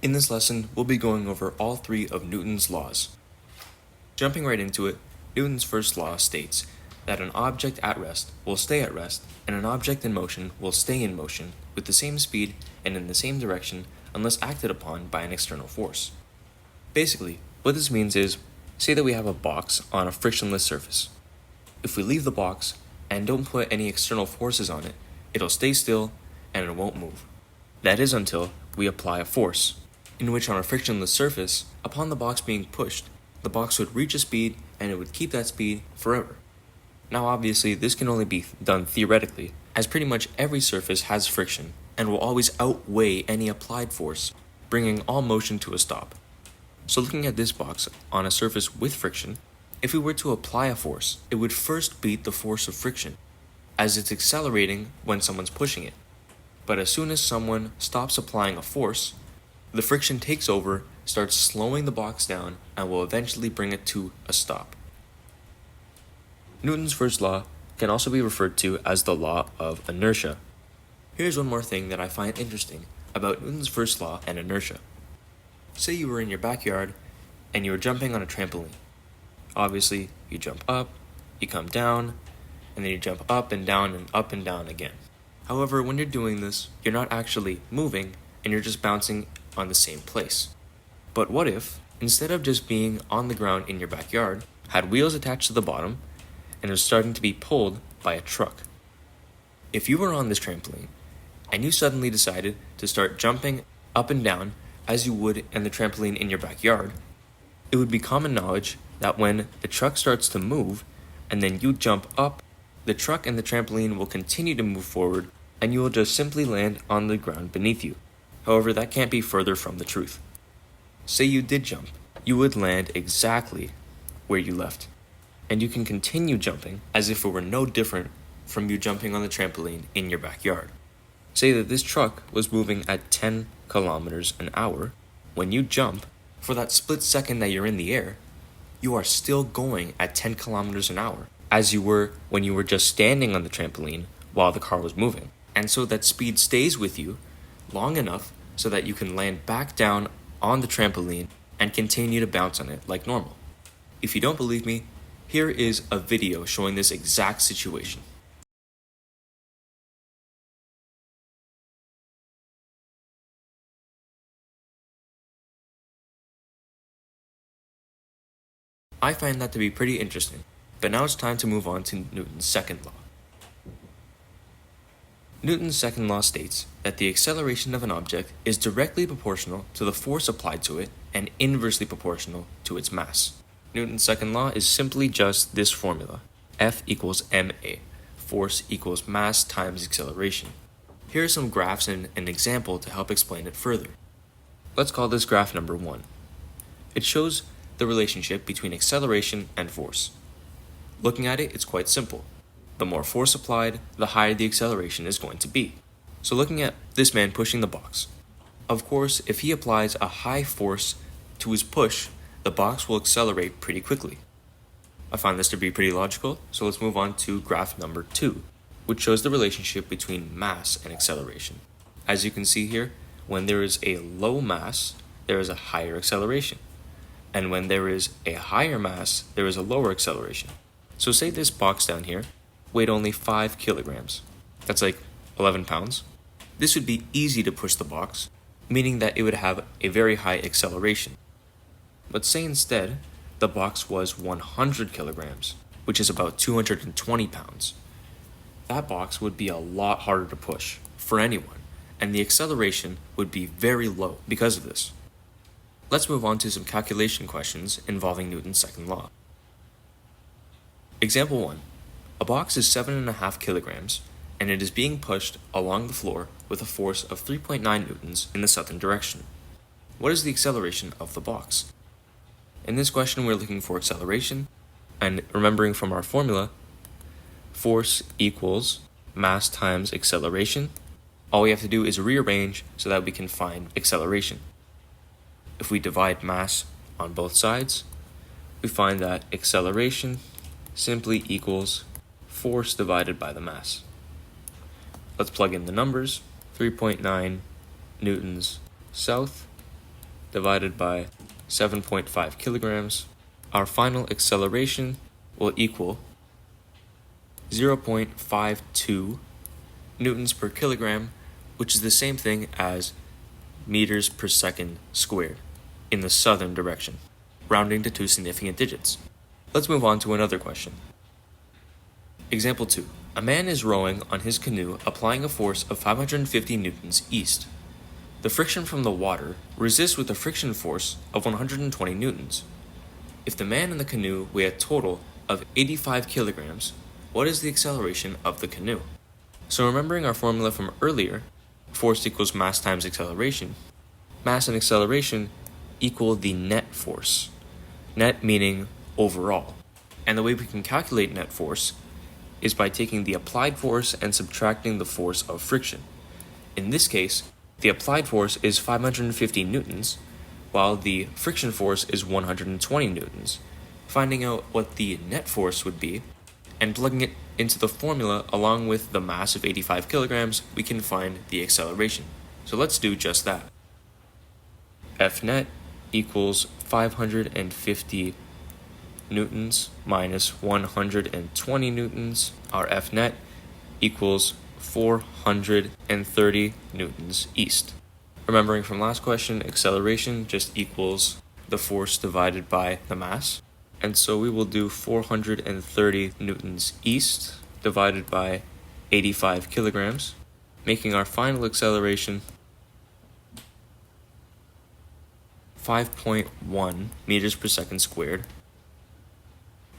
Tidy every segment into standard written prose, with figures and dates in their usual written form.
In this lesson, we'll be going over all three of Newton's laws. Jumping right into it, Newton's first law states that an object at rest will stay at rest, and an object in motion will stay in motion with the same speed and in the same direction unless acted upon by an external force. Basically, what this means is, say that we have a box on a frictionless surface. If we leave the box and don't put any external forces on it, it'll stay still and it won't move. That is until we apply a force, in which on a frictionless surface, upon the box being pushed, the box would reach a speed and it would keep that speed forever. Now obviously this can only be done theoretically, as pretty much every surface has friction and will always outweigh any applied force, bringing all motion to a stop. So looking at this box on a surface with friction, if we were to apply a force, it would first beat the force of friction, as it's accelerating when someone's pushing it. But as soon as someone stops applying a force, the friction takes over, starts slowing the box down, and will eventually bring it to a stop. Newton's first law can also be referred to as the law of inertia. Here's one more thing that I find interesting about Newton's first law and inertia. Say you were in your backyard and you were jumping on a trampoline. Obviously, you jump up, you come down, and then you jump up and down again. However, when you're doing this, you're not actually moving and you're just bouncing on the same place. But what if, instead of just being on the ground in your backyard, had wheels attached to the bottom and was starting to be pulled by a truck? If you were on this trampoline and you suddenly decided to start jumping up and down as you would in the trampoline in your backyard, it would be common knowledge that when the truck starts to move and then you jump up, the truck and the trampoline will continue to move forward and you will just simply land on the ground beneath you. However, that can't be further from the truth. Say you did jump, you would land exactly where you left, and you can continue jumping as if it were no different from you jumping on the trampoline in your backyard. Say that this truck was moving at 10 kilometers an hour. When you jump, for that split second that you're in the air, you are still going at 10 kilometers an hour, as you were when you were just standing on the trampoline while the car was moving. And so that speed stays with you long enough so that you can land back down on the trampoline and continue to bounce on it like normal. If you don't believe me, here is a video showing this exact situation. I find that to be pretty interesting, but now it's time to move on to Newton's second law. Newton's second law states that the acceleration of an object is directly proportional to the force applied to it and inversely proportional to its mass. Newton's second law is simply just this formula: F equals ma, force equals mass times acceleration. Here are some graphs and an example to help explain it further. Let's call this graph number 1. It shows the relationship between acceleration and force. Looking at it, it's quite simple. The more force applied, the higher the acceleration is going to be. So looking at this man pushing the box, of course, if he applies a high force to his push, the box will accelerate pretty quickly. I find this to be pretty logical, so let's move on to graph number 2, which shows the relationship between mass and acceleration. As you can see here, when there is a low mass, there is a higher acceleration. And when there is a higher mass, there is a lower acceleration. So say this box down here weighed only 5 kilograms. That's like 11 pounds. This would be easy to push the box, meaning that it would have a very high acceleration. But say instead, the box was 100 kilograms, which is about 220 pounds. That box would be a lot harder to push for anyone, and the acceleration would be very low because of this. Let's move on to some calculation questions involving Newton's second law. Example 1. A box is 7.5 kilograms, and it is being pushed along the floor with a force of 3.9 newtons in the southern direction. What is the acceleration of the box? In this question, we're looking for acceleration, and remembering from our formula, force equals mass times acceleration. All we have to do is rearrange so that we can find acceleration. If we divide mass on both sides, we find that acceleration simply equals force divided by the mass. Let's plug in the numbers. 3.9 newtons south divided by 7.5 kilograms. Our final acceleration will equal 0.52 newtons per kilogram, which is the same thing as meters per second squared in the southern direction, rounding to two significant digits. Let's move on to another question. Example 2. A man is rowing on his canoe applying a force of 550 newtons east. The friction from the water resists with a friction force of 120 newtons. If the man and the canoe weigh a total of 85 kilograms, what is the acceleration of the canoe? So remembering our formula from earlier, force equals mass times acceleration. Mass and acceleration equal the net force. Net meaning overall. And the way we can calculate net force is by taking the applied force and subtracting the force of friction. In this case, the applied force is 550 newtons, while the friction force is 120 newtons. Finding out what the net force would be, and plugging it into the formula along with the mass of 85 kilograms, we can find the acceleration. So let's do just that. F net equals 550 newtons minus 120 newtons. Our F net equals 430 newtons east. Remembering from last question, acceleration just equals the force divided by the mass. And so we will do 430 newtons east divided by 85 kilograms, making our final acceleration 5.1 meters per second squared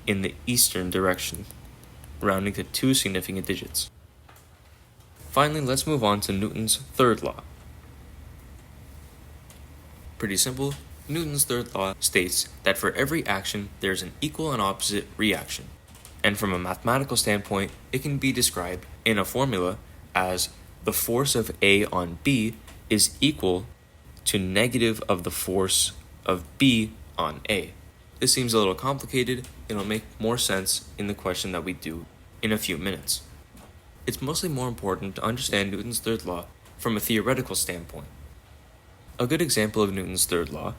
in the eastern direction, rounding to two significant digits. Finally, let's move on to Newton's third law. Pretty simple. Newton's third law states that for every action, there's an equal and opposite reaction. And from a mathematical standpoint, it can be described in a formula as the force of A on B is equal to negative of the force of B on A. This seems a little complicated. It'll make more sense in the question that we do in a few minutes. It's mostly more important to understand Newton's third law from a theoretical standpoint. A good example of Newton's third law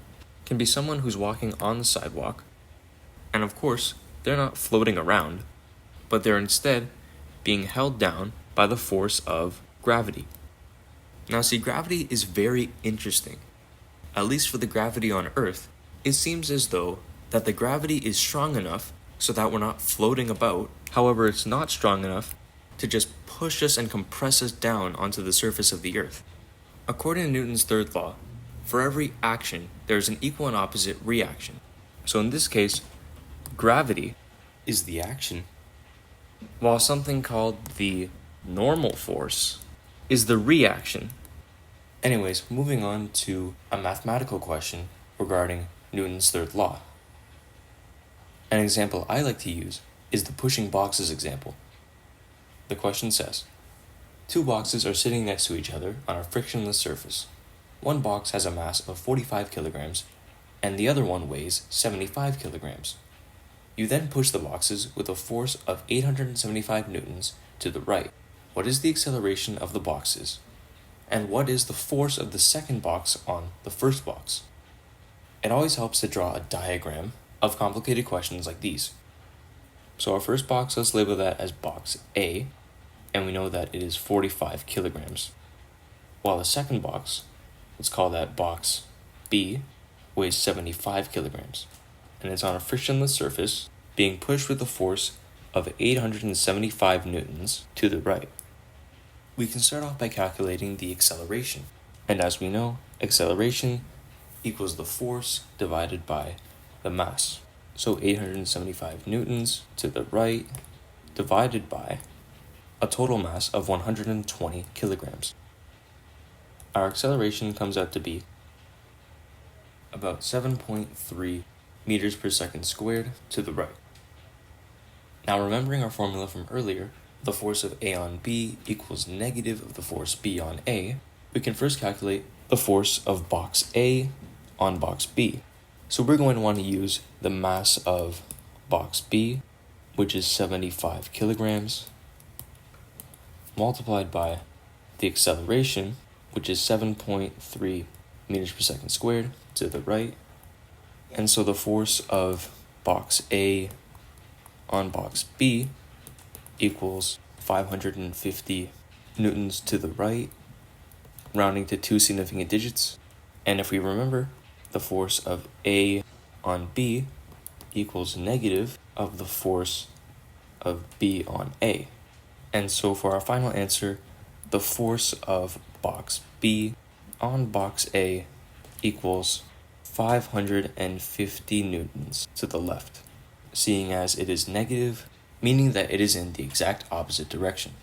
can be someone who's walking on the sidewalk, and of course, they're not floating around, but they're instead being held down by the force of gravity. Now see, gravity is very interesting. At least for the gravity on Earth, it seems as though that the gravity is strong enough so that we're not floating about. However, it's not strong enough to just push us and compress us down onto the surface of the Earth. According to Newton's third law, for every action, there is an equal and opposite reaction. So in this case, gravity is the action, while something called the normal force is the reaction. Anyways, moving on to a mathematical question regarding Newton's third law. An example I like to use is the pushing boxes example. The question says, two boxes are sitting next to each other on a frictionless surface. One box has a mass of 45 kilograms, and the other one weighs 75 kilograms. You then push the boxes with a force of 875 newtons to the right. What is the acceleration of the boxes? And what is the force of the second box on the first box? It always helps to draw a diagram of complicated questions like these. So our first box, let's label that as box A, and we know that it is 45 kilograms. While the second box, let's call that box B, weighs 75 kilograms, and it's on a frictionless surface being pushed with a force of 875 newtons to the right. We can start off by calculating the acceleration, and as we know, acceleration equals the force divided by the mass. So 875 newtons to the right divided by a total mass of 120 kilograms. Our acceleration comes out to be about 7.3 meters per second squared to the right. Now remembering our formula from earlier, the force of A on B equals negative of the force B on A, we can first calculate the force of box A on box B. So we're going to want to use the mass of box B, which is 75 kilograms, multiplied by the acceleration, which is 7.3 meters per second squared to the right. And so the force of box A on box B equals 550 newtons to the right, rounding to two significant digits. And if we remember, the force of A on B equals negative of the force of B on A. And so for our final answer, the force of box B on box A equals 550 newtons to the left, seeing as it is negative, meaning that it is in the exact opposite direction.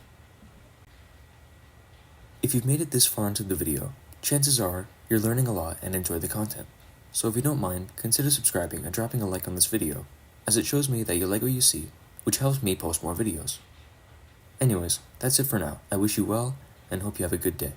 If you've made it this far into the video, chances are you're learning a lot and enjoy the content. So if you don't mind, consider subscribing and dropping a like on this video, as it shows me that you like what you see, which helps me post more videos. Anyways, that's it for now. I wish you well and hope you have a good day.